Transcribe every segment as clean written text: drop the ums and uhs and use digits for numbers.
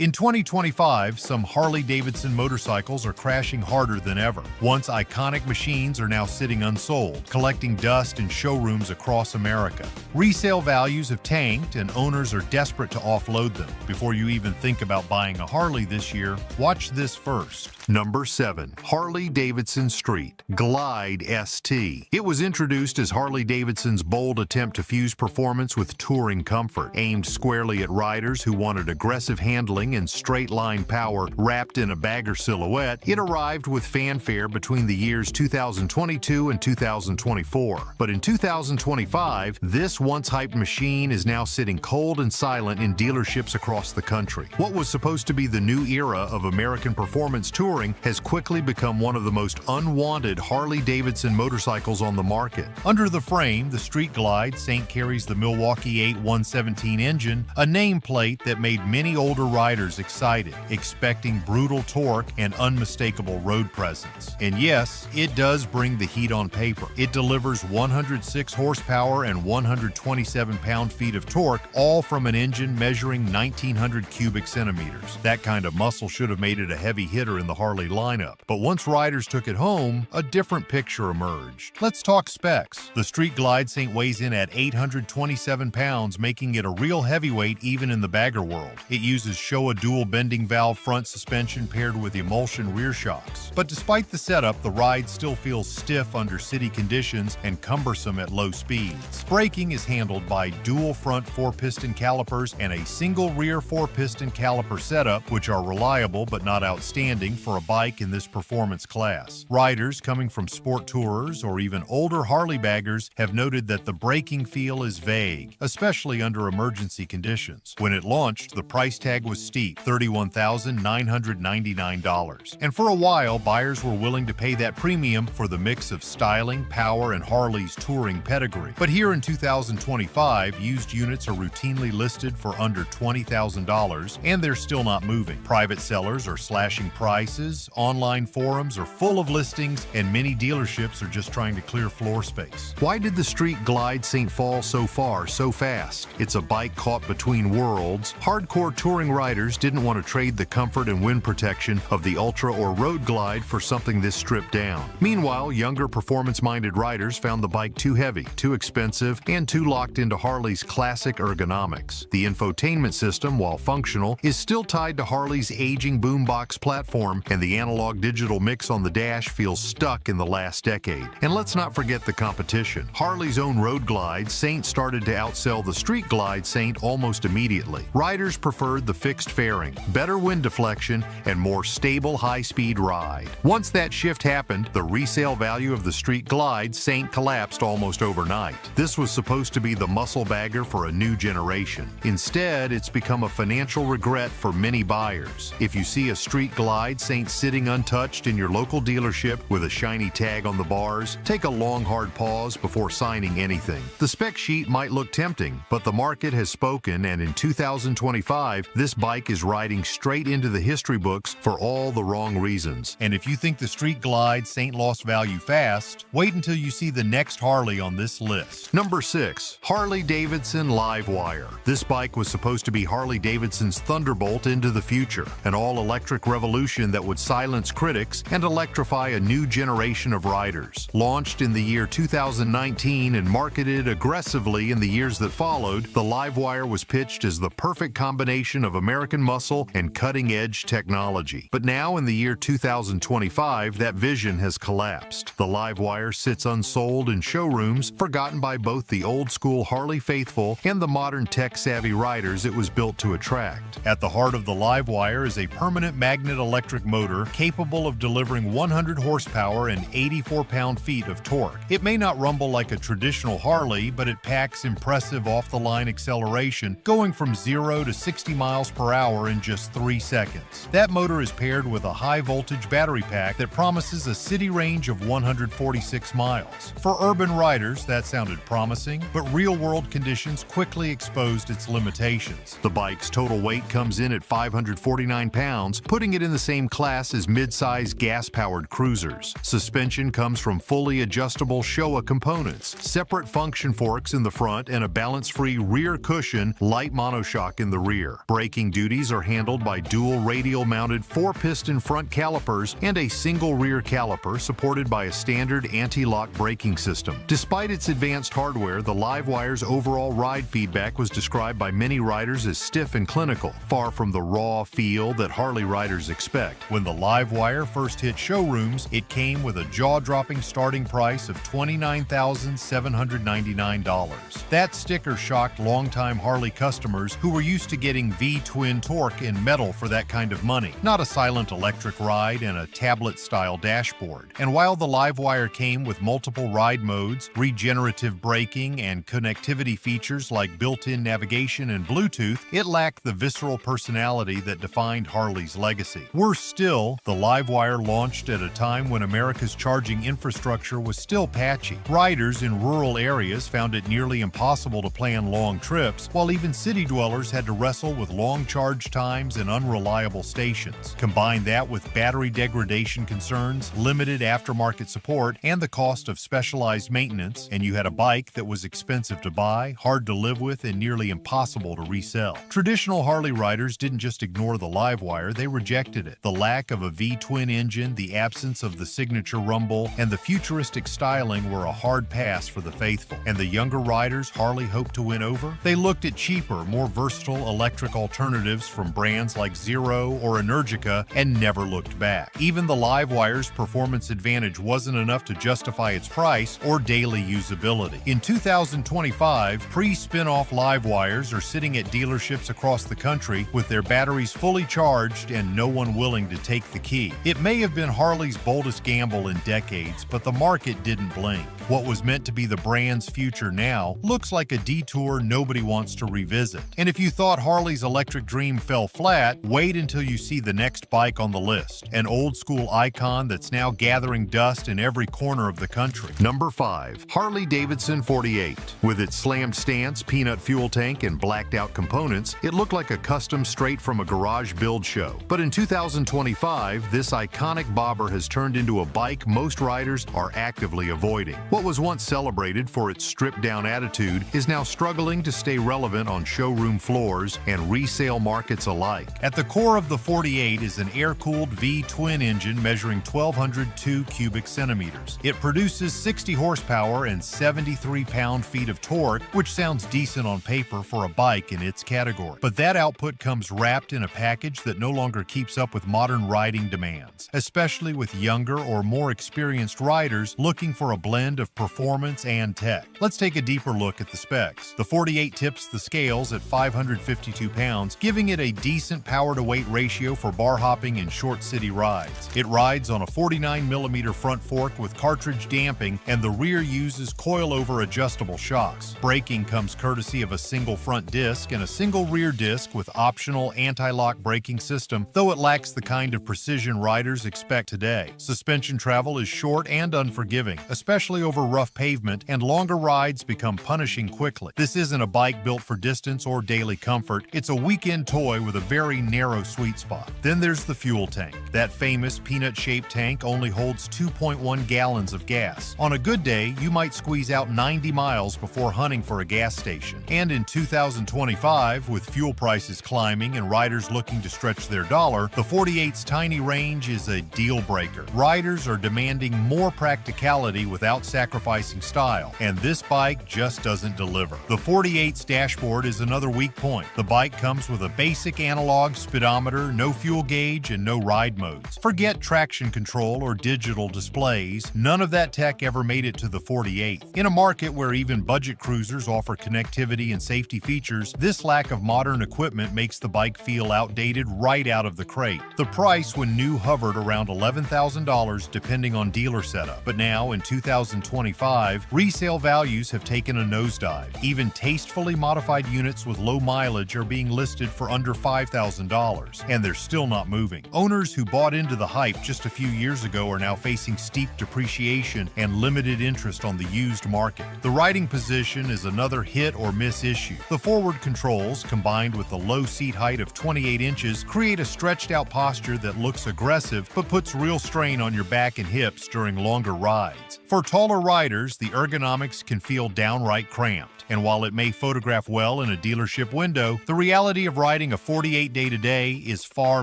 In 2025, some Harley-Davidson motorcycles are crashing harder than ever. Once iconic machines are now sitting unsold, collecting dust in showrooms across America. Resale values have tanked and owners are desperate to offload them. Before you even think about buying a Harley this year, watch this first. Number 7. Harley-Davidson Street Glide ST. It was introduced as Harley-Davidson's bold attempt to fuse performance with touring comfort. Aimed squarely at riders who wanted aggressive handling and straight-line power wrapped in a bagger silhouette, it arrived with fanfare between the years 2022 and 2024. But in 2025, this once-hyped machine is now sitting cold and silent in dealerships across the country. What was supposed to be the new era of American performance touring has quickly become one of the most unwanted Harley-Davidson motorcycles on the market. Under the frame, the Street Glide Saint carries the Milwaukee 8 117 engine, a nameplate that made many older riders excited, expecting brutal torque and unmistakable road presence. And yes, it does bring the heat on paper. It delivers 106 horsepower and 127 pound-feet of torque, all from an engine measuring 1,900 cubic centimeters. That kind of muscle should have made it a heavy hitter in the Harley lineup. But once riders took it home, a different picture emerged. Let's talk specs. The Street Glide Saint weighs in at 827 pounds, making it a real heavyweight even in the bagger world. It uses Showa dual bending valve front suspension paired with emulsion rear shocks. But despite the setup, the ride still feels stiff under city conditions and cumbersome at low speeds. Braking is handled by dual front 4-piston calipers and a single rear 4-piston caliper setup, which are reliable but not outstanding for a bike in this performance class. Riders coming from sport tourers or even older Harley baggers have noted that the braking feel is vague, especially under emergency conditions. When it launched, the price tag was steep, $31,999. And for a while, buyers were willing to pay that premium for the mix of styling, power, and Harley's touring pedigree. But here in 2025, used units are routinely listed for under $20,000, and they're still not moving. Private sellers are slashing prices, online forums are full of listings, and many dealerships are just trying to clear floor space. Why did the Street Glide Saint fall so far, so fast? It's a bike caught between worlds. Hardcore touring riders didn't want to trade the comfort and wind protection of the Ultra or Road Glide for something this stripped down. Meanwhile, younger performance-minded riders found the bike too heavy, too expensive, and too locked into Harley's classic ergonomics. The infotainment system, while functional, is still tied to Harley's aging boombox platform, and the analog-digital mix on the dash feels stuck in the last decade. And let's not forget the competition. Harley's own Road Glide Saint started to outsell the Street Glide Saint almost immediately. Riders preferred the fixed fairing, better wind deflection, and more stable high-speed ride. Once that shift happened, the resale value of the Street Glide Saint collapsed almost overnight. This was supposed to be the muscle bagger for a new generation. Instead, it's become a financial regret for many buyers. If you see a Street Glide Saint sitting untouched in your local dealership with a shiny tag on the bars, take a long, hard pause before signing anything. The spec sheet might look tempting, but the market has spoken, and in 2025, this bike is riding straight into the history books for all the wrong reasons. And if you think the Street Glide Saint lost value fast, wait until you see the next Harley on this list. Number 6. Harley-Davidson LiveWire. This bike was supposed to be Harley-Davidson's thunderbolt into the future, an all-electric revolution that would silence critics and electrify a new generation of riders. Launched in the year 2019 and marketed aggressively in the years that followed, the LiveWire was pitched as the perfect combination of American muscle and cutting-edge technology. But now, in the year 2025, that vision has collapsed. The LiveWire sits unsold in showrooms, forgotten by both the old-school Harley faithful and the modern tech-savvy riders it was built to attract. At the heart of the LiveWire is a permanent magnet electric motor capable of delivering 100 horsepower and 84 pound-feet of torque. It may not rumble like a traditional Harley, but it packs impressive off-the-line acceleration, going from 0 to 60 miles per hour in just 3 seconds. That motor is paired with a high-voltage battery pack that promises a city range of 146 miles. For urban riders, that sounded promising, but real-world conditions quickly exposed its limitations. The bike's total weight comes in at 549 pounds, putting it in the same class class is mid-size gas-powered cruisers. Suspension comes from fully adjustable Showa components, separate function forks in the front, and a balance-free rear cushion light monoshock in the rear. Braking duties are handled by dual radial-mounted 4-piston front calipers and a single rear caliper supported by a standard anti-lock braking system. Despite its advanced hardware, the LiveWire's overall ride feedback was described by many riders as stiff and clinical, far from the raw feel that Harley riders expect. When the LiveWire first hit showrooms, it came with a jaw-dropping starting price of $29,799. That sticker shocked longtime Harley customers who were used to getting V-twin torque in metal for that kind of money, not a silent electric ride and a tablet-style dashboard. And while the LiveWire came with multiple ride modes, regenerative braking, and connectivity features like built-in navigation and Bluetooth, it lacked the visceral personality that defined Harley's legacy. Worse still, the LiveWire launched at a time when America's charging infrastructure was still patchy. Riders in rural areas found it nearly impossible to plan long trips, while even city dwellers had to wrestle with long charge times and unreliable stations. Combine that with battery degradation concerns, limited aftermarket support, and the cost of specialized maintenance, and you had a bike that was expensive to buy, hard to live with, and nearly impossible to resell. Traditional Harley riders didn't just ignore the LiveWire, they rejected it. The lack of a V-twin engine, the absence of the signature rumble, and the futuristic styling were a hard pass for the faithful. And the younger riders Harley hoped to win over? They looked at cheaper, more versatile electric alternatives from brands like Zero or Energica and never looked back. Even the LiveWire's performance advantage wasn't enough to justify its price or daily usability. In 2025, pre-spin-off LiveWires are sitting at dealerships across the country with their batteries fully charged and no one willing to take the key. It may have been Harley's boldest gamble in decades, but the market didn't blink. What was meant to be the brand's future now looks like a detour nobody wants to revisit. And if you thought Harley's electric dream fell flat, wait until you see the next bike on the list, an old-school icon that's now gathering dust in every corner of the country. Number 5. Harley-Davidson 48. With its slammed stance, peanut fuel tank, and blacked-out components, it looked like a custom straight from a garage build show. But in 2025, this iconic bobber has turned into a bike most riders are actively avoiding. What was once celebrated for its stripped-down attitude is now struggling to stay relevant on showroom floors and resale markets alike. At the core of the 48 is an air-cooled V-twin engine measuring 1,202 cubic centimeters. It produces 60 horsepower and 73 pound-feet of torque, which sounds decent on paper for a bike in its category. But that output comes wrapped in a package that no longer keeps up with modern riding demands, especially with younger or more experienced riders looking for a blend of performance and tech. Let's take a deeper look at the specs. The 48 tips the scales at 552 pounds, giving it a decent power-to-weight ratio for bar hopping and short city rides. It rides on a 49mm front fork with cartridge damping, and the rear uses coil-over adjustable shocks. Braking comes courtesy of a single front disc and a single rear disc with optional anti-lock braking system, though it lacks the kind of precision riders expect today. Suspension travel is short and unforgiving, especially over rough pavement, and longer rides become punishing quickly. This isn't a bike built for distance or daily comfort, it's a weekend toy with a very narrow sweet spot. Then there's the fuel tank. That famous peanut-shaped tank only holds 2.1 gallons of gas. On a good day, you might squeeze out 90 miles before hunting for a gas station. And in 2025, with fuel prices climbing and riders looking to stretch their dollar, the 48's tiny range is a deal breaker. Riders are demanding more practicality without sacrificing style, and this bike just doesn't deliver. The 48's dashboard is another weak point. The bike comes with a basic analog speedometer, no fuel gauge, and no ride modes. Forget traction control or digital displays, none of that tech ever made it to the 48. In a market where even budget cruisers offer connectivity and safety features, this lack of modern equipment makes the bike feel outdated right out of the crate. The price when new hovered around $11,000 depending on dealer setup, but now in 2025, resale values have taken a nosedive. Even tastefully modified units with low mileage are being listed for under $5,000, and they're still not moving. Owners who bought into the hype just a few years ago are now facing steep depreciation and limited interest on the used market. The riding position is another hit or miss issue. The forward controls, combined with the low seat height of 28 inches, create a stretched out posture feature that looks aggressive but puts real strain on your back and hips during longer rides. For taller riders, the ergonomics can feel downright cramped, and while it may photograph well in a dealership window, the reality of riding a 48 day-to-day is far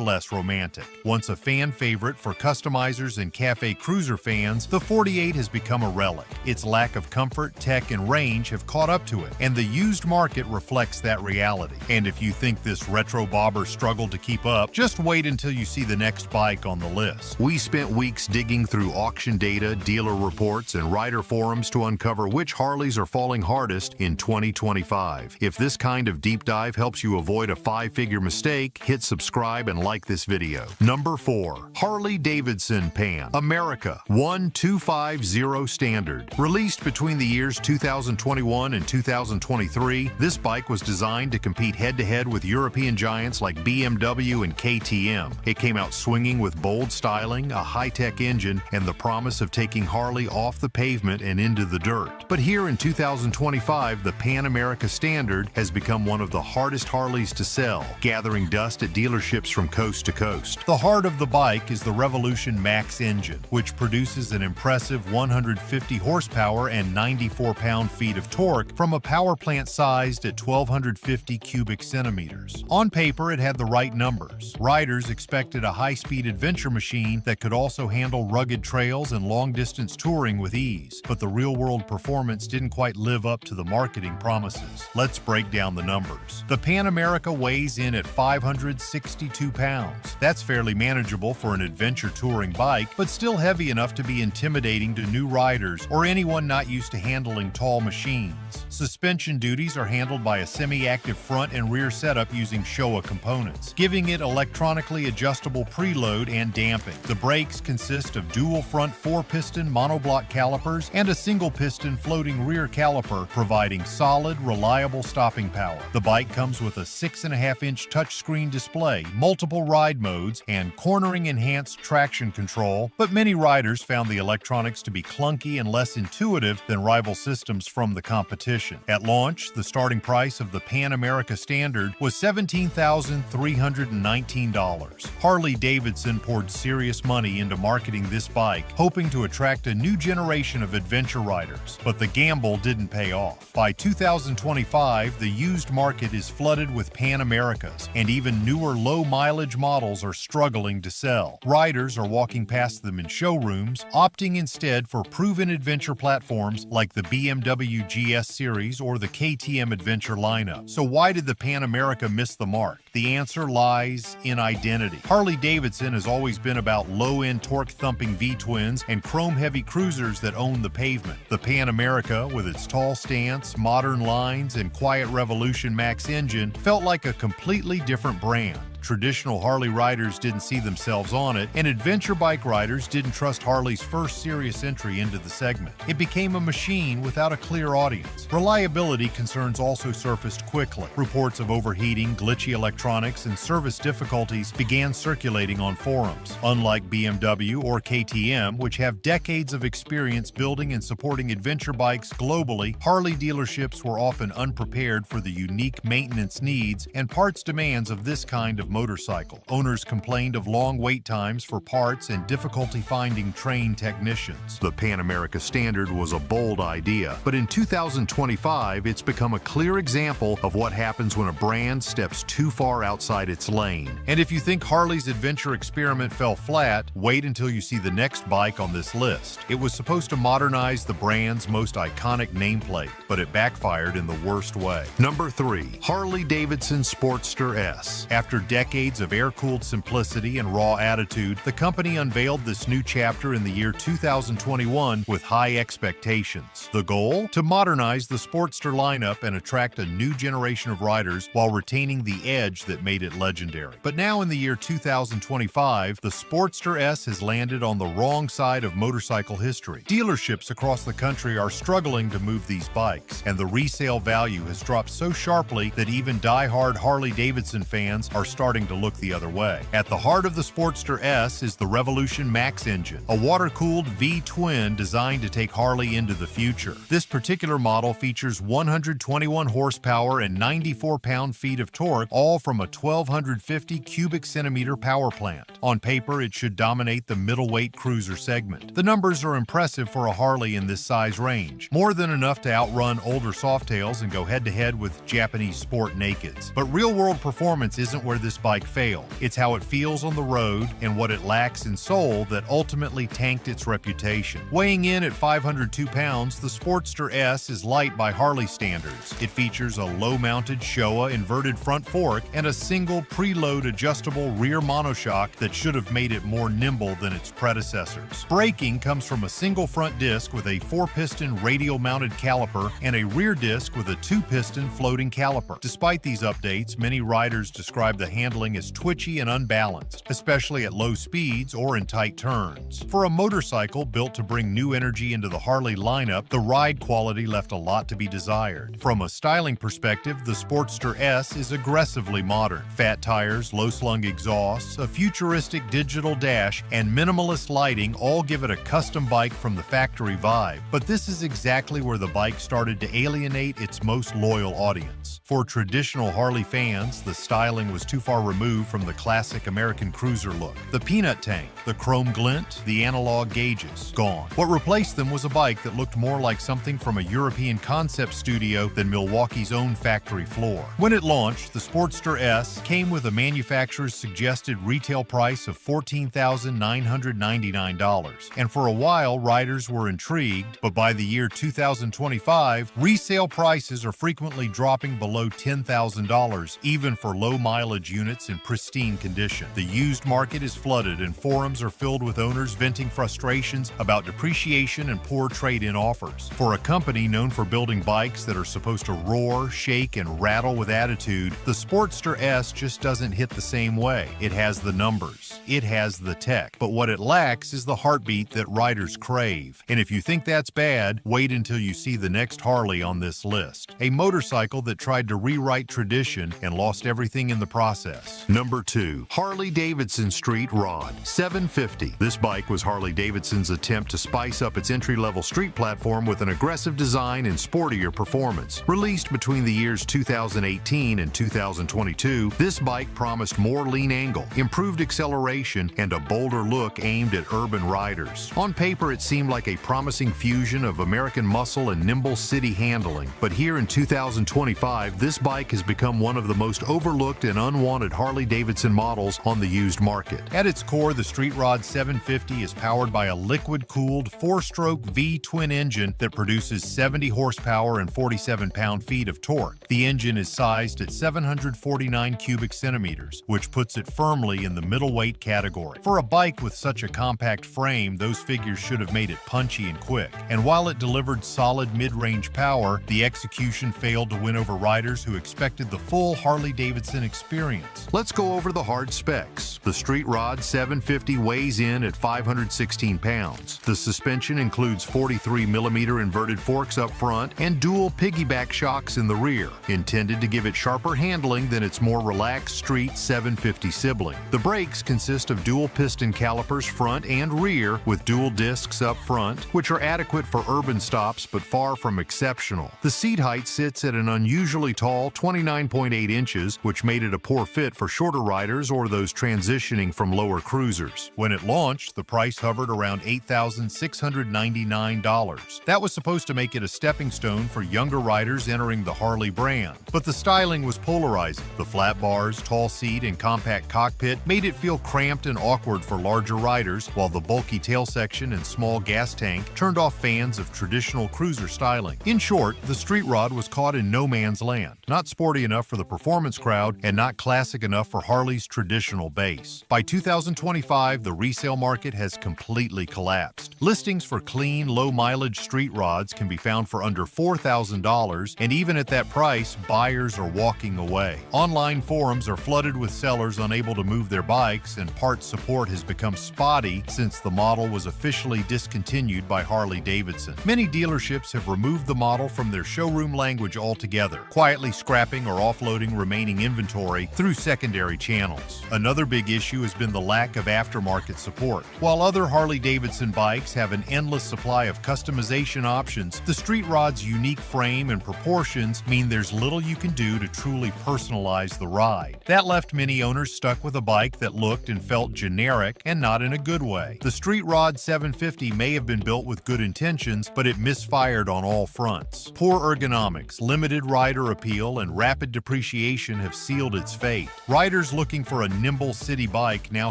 less romantic. Once a fan favorite for customizers and cafe cruiser fans, the 48 has become a relic. Its lack of comfort, tech, and range have caught up to it, and the used market reflects that reality. And if you think this retro bobber struggled to keep up, just wait until you see the next bike on the list. We spent weeks digging through auction data, dealer reports, and rider forums to uncover which Harleys are falling hardest in 2025. If this kind of deep dive helps you avoid a 5-figure mistake, hit subscribe and like this video. Number 4. Harley-Davidson Pan America 1250 Standard. Released between the years 2021 and 2023, this bike was designed to compete head-to-head with European giants like BMW and KTM. It came out swinging with bold styling, a high-tech engine, and the promise of taking Harley off the pavement and into the dirt. But here in 2025, the Pan America Standard has become one of the hardest Harleys to sell, gathering dust at dealerships from coast to coast. The heart of the bike is the Revolution Max engine, which produces an impressive 150 horsepower and 94 pound-feet of torque from a power plant sized at 1,250 cubic centimeters. On paper, it had the right numbers. Riders expected a high-speed adventure machine that could also handle rugged trails and long-distance touring with ease, but the real-world performance didn't quite live up to the marketing promises. Let's break down the numbers. The Pan America weighs in at 562 pounds. That's fairly manageable for an adventure touring bike, but still heavy enough to be intimidating to new riders or anyone not used to handling tall machines. Suspension duties are handled by a semi-active front and rear setup using Showa components, giving it electronically adjustable preload and damping. The brakes consist of dual front 4-piston monoblock calipers and a single-piston floating rear caliper, providing solid, reliable stopping power. The bike comes with a 6.5-inch touchscreen display, multiple ride modes, and cornering-enhanced traction control, but many riders found the electronics to be clunky and less intuitive than rival systems from the competition. At launch, the starting price of the Pan America Standard was $17,319. Harley-Davidson poured serious money into marketing this bike, hoping to attract a new generation of adventure riders, but the gamble didn't pay off. By 2025, the used market is flooded with Pan Americas, and even newer low-mileage models are struggling to sell. Riders are walking past them in showrooms, opting instead for proven adventure platforms like the BMW GS Series or the KTM Adventure lineup. So why did the Pan America miss the mark? The answer lies in identity. Harley-Davidson has always been about low-end torque-thumping V-twins and chrome-heavy cruisers that own the pavement. The Pan America, with its tall stance, modern lines, and quiet Revolution Max engine, felt like a completely different brand. Traditional Harley riders didn't see themselves on it, and adventure bike riders didn't trust Harley's first serious entry into the segment. It became a machine without a clear audience. Reliability concerns also surfaced quickly. Reports of overheating, glitchy electronics, and service difficulties began circulating on forums. Unlike BMW or KTM, which have decades of experience building and supporting adventure bikes globally, Harley dealerships were often unprepared for the unique maintenance needs and parts demands of this kind of motorcycle. Owners complained of long wait times for parts and difficulty finding trained technicians. The Pan America Standard was a bold idea, but in 2025, it's become a clear example of what happens when a brand steps too far outside its lane. And if you think Harley's adventure experiment fell flat, wait until you see the next bike on this list. It was supposed to modernize the brand's most iconic nameplate, but it backfired in the worst way. Number 3. Harley-Davidson Sportster S. After decades of air-cooled simplicity and raw attitude, the company unveiled this new chapter in the year 2021 with high expectations. The goal? To modernize the Sportster lineup and attract a new generation of riders while retaining the edge that made it legendary. But now in the year 2025, the Sportster S has landed on the wrong side of motorcycle history. Dealerships across the country are struggling to move these bikes, and the resale value has dropped so sharply that even die-hard Harley-Davidson fans are starting starting to look the other way. At the heart of the Sportster S is the Revolution Max engine, a water-cooled V-twin designed to take Harley into the future. This particular model features 121 horsepower and 94 pound-feet of torque, all from a 1,250 cubic centimeter power plant. On paper, it should dominate the middleweight cruiser segment. The numbers are impressive for a Harley in this size range, more than enough to outrun older Softails and go head-to-head with Japanese sport nakeds. But real-world performance isn't where this bike failed. It's how it feels on the road and what it lacks in soul that ultimately tanked its reputation. Weighing in at 502 pounds, the Sportster S is light by Harley standards. It features a low-mounted Showa inverted front fork and a single preload adjustable rear monoshock that should have made it more nimble than its predecessors. Braking comes from a single front disc with a 4-piston radial-mounted caliper and a rear disc with a 2-piston floating caliper. Despite these updates, many riders describe the handling as twitchy and unbalanced, especially at low speeds or in tight turns. For a motorcycle built to bring new energy into the Harley lineup, the ride quality left a lot to be desired. From a styling perspective, the Sportster S is aggressively modern. Fat tires, low-slung exhausts, a futuristic digital dash, and minimalist lighting all give it a custom bike from the factory vibe. But this is exactly where the bike started to alienate its most loyal audience. For traditional Harley fans, the styling was too far removed from the classic American cruiser look. The peanut tank, the chrome glint, the analog gauges, gone. What replaced them was a bike that looked more like something from a European concept studio than Milwaukee's own factory floor. When it launched, the Sportster S came with a manufacturer's suggested retail price of $14,999, and for a while, riders were intrigued, but by the year 2025, resale prices are frequently dropping below $10,000, even for low-mileage units in pristine condition. The used market is flooded, and forums are filled with owners venting frustrations about depreciation and poor trade-in offers. For a company known for building bikes that are supposed to roar, shake, and rattle with attitude, the Sportster S just doesn't hit the same way. It has the numbers. It has the tech. But what it lacks is the heartbeat that riders crave. And if you think that's bad, wait until you see the next Harley on this list. A motorcycle that tried to rewrite tradition and lost everything in the process. Number 2. Harley-Davidson Street Rod 750. This bike was Harley-Davidson's attempt to spice up its entry-level street platform with an aggressive design and sportier performance. Released between the years 2018 and 2022, this bike promised more lean angle, improved acceleration, and a bolder look aimed at urban riders. On paper, it seemed like a promising fusion of American muscle and nimble city handling, but here in 2025, this bike has become one of the most overlooked and unwanted Harley-Davidson models on the used market. At its core, the Street Rod 750 is powered by a liquid-cooled 4-stroke V-twin engine that produces 70 horsepower and 47 pound-feet of torque. The engine is sized at 749 cubic centimeters, which puts it firmly in the middleweight category. For a bike with such a compact frame, those figures should have made it punchy and quick. And while it delivered solid mid-range power, the execution failed to win over riders who expected the full Harley-Davidson experience. Let's go over the hard specs. The Street Rod 750 weighs in at 516 pounds. The suspension includes 43mm inverted forks up front and dual piggyback shocks in the rear, intended to give it sharper handling than its more relaxed Street 750 sibling. The brakes consist of dual piston calipers front and rear with dual discs up front, which are adequate for urban stops but far from exceptional. The seat height sits at an unusually tall 29.8 inches, which made it a poor fit for shorter riders or those transitioning from lower cruisers. When it launched, the price hovered around $8,699. That was supposed to make it a stepping stone for younger riders entering the Harley brand. But the styling was polarizing. The flat bars, tall seat, and compact cockpit made it feel cramped and awkward for larger riders, while the bulky tail section and small gas tank turned off fans of traditional cruiser styling. In short, the Street Rod was caught in no man's land. Not sporty enough for the performance crowd and not classic enough for Harley's traditional base. By 2025, the resale market has completely collapsed. Listings for clean, low-mileage street rods can be found for under $4,000, and even at that price, buyers are walking away. Online forums are flooded with sellers unable to move their bikes, and parts support has become spotty since the model was officially discontinued by Harley-Davidson. Many dealerships have removed the model from their showroom language altogether, quietly scrapping or offloading remaining inventory through secondary channels. Another big issue has been the lack of aftermarket support. While other Harley-Davidson bikes have an endless supply of customization options, the Street Rod's unique frame and proportions mean there's little you can do to truly personalize the ride. That left many owners stuck with a bike that looked and felt generic and not in a good way. The Street Rod 750 may have been built with good intentions, but it misfired on all fronts. Poor ergonomics, limited rider appeal, and rapid depreciation have sealed its fate. Riders looking for a nimble city bike now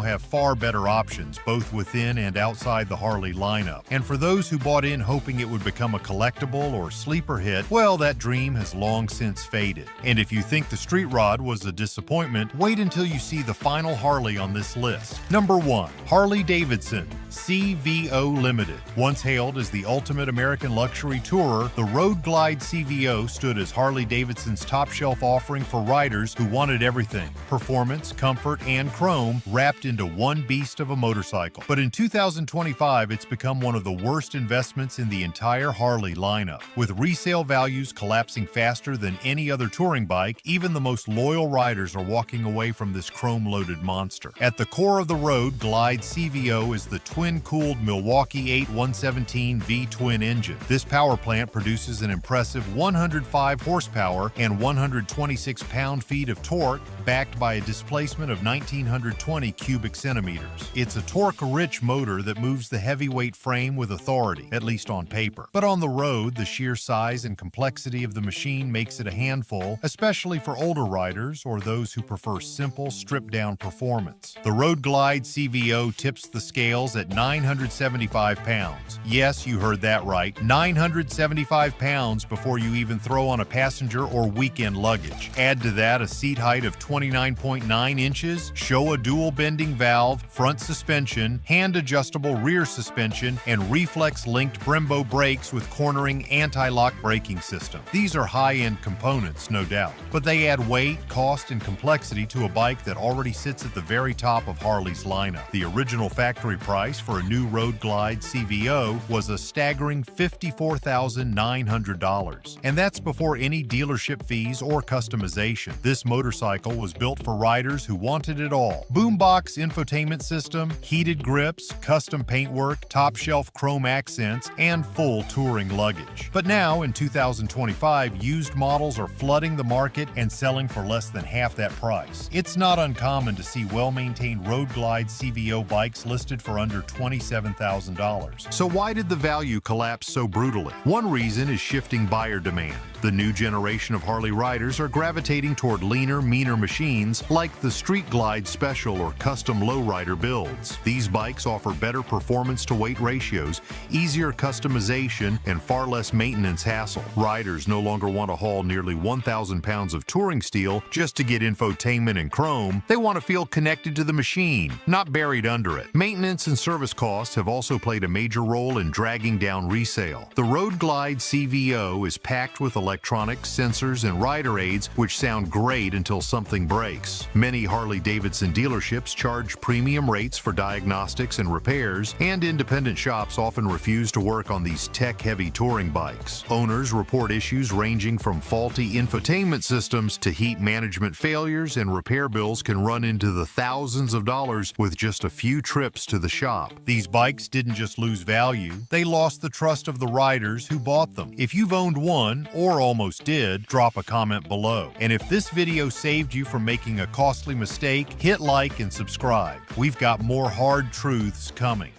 have far better options, both within and outside the Harley lineup. And for those who bought in hoping it would become a collectible or sleeper hit, well, that dream has long since faded. And if you think the Street Rod was a disappointment, wait until you see the final Harley on this list. Number 1. Harley-Davidson CVO Limited. Once hailed as the ultimate American luxury tourer, the Road Glide CVO stood as Harley-Davidson's top-shelf offering for riders who wanted everything: performance, comfort, and chrome wrapped into one beast of a motorcycle. But in 2025, it's become one of the worst investments in the entire Harley lineup. With resale values collapsing faster than any other touring bike, even the most loyal riders are walking away from this chrome-loaded monster. At the core of the Road Glide CVO is the twin-cooled Milwaukee 8 117 V-twin engine. This power plant produces an impressive 105 horsepower and 126 pound-feet of torque, backed by a displacement of 1,920 cubic centimeters. It's a torque-rich motor that moves the heavyweight frame with authority, at least on paper. But on the road, the sheer size and complexity of the machine makes it a handful, especially for older riders or those who prefer simple, stripped-down performance. The Road Glide CVO tips the scales at 975 pounds. Yes, you heard that right, 975 pounds before you even throw on a passenger or weekend luggage. Add to that a seat height of 29.9 inches, show a dual bending valve, front suspension, hand-adjustable rear suspension, and reflex-linked Brembo brakes with cornering anti-lock braking system. These are high-end components, no doubt, but they add weight, cost, and complexity to a bike that already sits at the very top of Harley's lineup. The original factory price for a new Road Glide CVO was a staggering $54,900, and that's before any dealership fees or customization. This motorcycle was built for riders who wanted it all: boombox infotainment system, heated grips, custom paintwork, top-shelf chrome accents, and full touring luggage. But now, in 2025, used models are flooding the market and selling for less than half that price. It's not uncommon to see well-maintained Road Glide CVO bikes listed for under $27,000. So why did the value collapse so brutally? One reason is shifting buyer demand. The new generation of Harley riders are gravitating toward leaner, meaner machines like the Street Glide Special or custom lowrider builds. These bikes offer better performance-to-weight ratios, easier customization, and far less maintenance hassle. Riders no longer want to haul nearly 1,000 pounds of touring steel just to get infotainment and chrome. They want to feel connected to the machine, not buried under it. Maintenance and service costs have also played a major role in dragging down resale. The Road Glide CVO is packed with electronics, sensors, and rider aids which sound great until something breaks. Many Harley-Davidson dealerships charge premium rates for diagnostics and repairs, and independent shops often refuse to work on these tech-heavy touring bikes. Owners report issues ranging from faulty infotainment systems to heat management failures, and repair bills can run into the thousands of dollars with just a few trips to the shop. These bikes didn't just lose value, they lost the trust of the riders who bought them. If you've owned one, or almost did, drop a comment below. And if this video saved you from making a costly mistake, hit like and subscribe. We've got more hard truths coming.